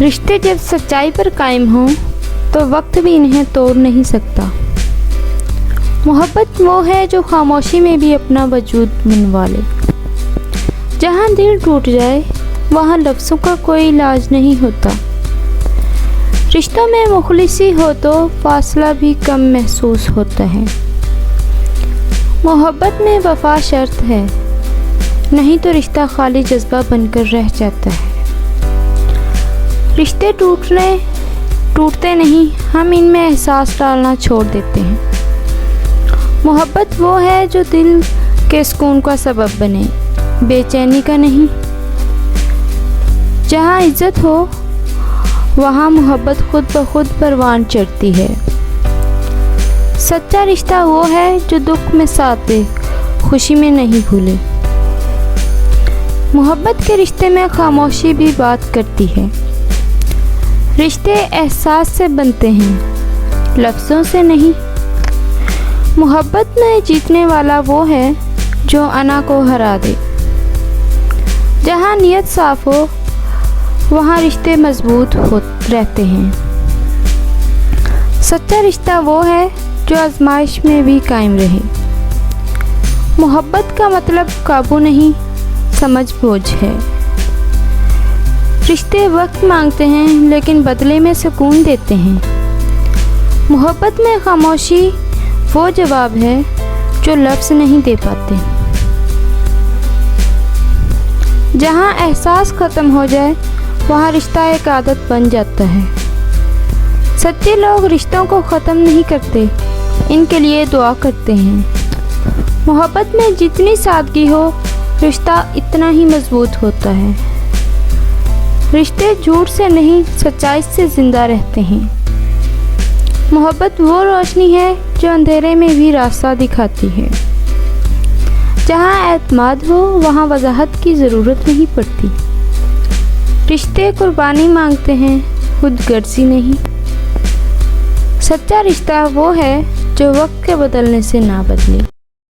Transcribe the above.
रिश्ते जब सच्चाई पर कायम हों तो वक्त भी इन्हें तोड़ नहीं सकता। मोहब्बत वो है जो खामोशी में भी अपना वजूद मनवा ले। जहाँ दिल टूट जाए वहाँ लफ्ज़ों का कोई इलाज नहीं होता। रिश्तों में मुखलिसी हो तो फासला भी कम महसूस होता है। मोहब्बत में वफा शर्त है, नहीं तो रिश्ता खाली जज्बा बनकर रह जाता है। रिश्ते टूटते नहीं, हम इनमें एहसास डालना छोड़ देते हैं। मोहब्बत वो है जो दिल के सुकून का सबब बने, बेचैनी का नहीं। जहाँ इज्जत हो वहाँ मोहब्बत खुद ब खुद परवान चढ़ती है। सच्चा रिश्ता वो है जो दुख में साथ दे, खुशी में नहीं भूले। मोहब्बत के रिश्ते में खामोशी भी बात करती है। रिश्ते एहसास से बनते हैं, लफ्ज़ों से नहीं। मोहब्बत में जीतने वाला वो है जो अना को हरा दे। जहाँ नीयत साफ हो वहाँ रिश्ते मजबूत रहते हैं। सच्चा रिश्ता वो है जो आजमाइश में भी कायम रहे। मोहब्बत का मतलब काबू नहीं, समझ बूझ है। रिश्ते वक्त मांगते हैं लेकिन बदले में सुकून देते हैं। मोहब्बत में खामोशी वो जवाब है जो लफ्ज़ नहीं दे पाते। जहाँ एहसास ख़त्म हो जाए वहाँ रिश्ता एक आदत बन जाता है। सच्चे लोग रिश्तों को ख़त्म नहीं करते, इनके लिए दुआ करते हैं। मोहब्बत में जितनी सादगी हो रिश्ता इतना ही मजबूत होता है। रिश्ते झूठ से नहीं, सच्चाई से ज़िंदा रहते हैं। मोहब्बत वो रोशनी है जो अंधेरे में भी रास्ता दिखाती है। जहाँ एतमाद हो वहाँ वजाहत की ज़रूरत नहीं पड़ती। रिश्ते कुर्बानी मांगते हैं, खुद गर्जी नहीं। सच्चा रिश्ता वो है जो वक्त के बदलने से ना बदले।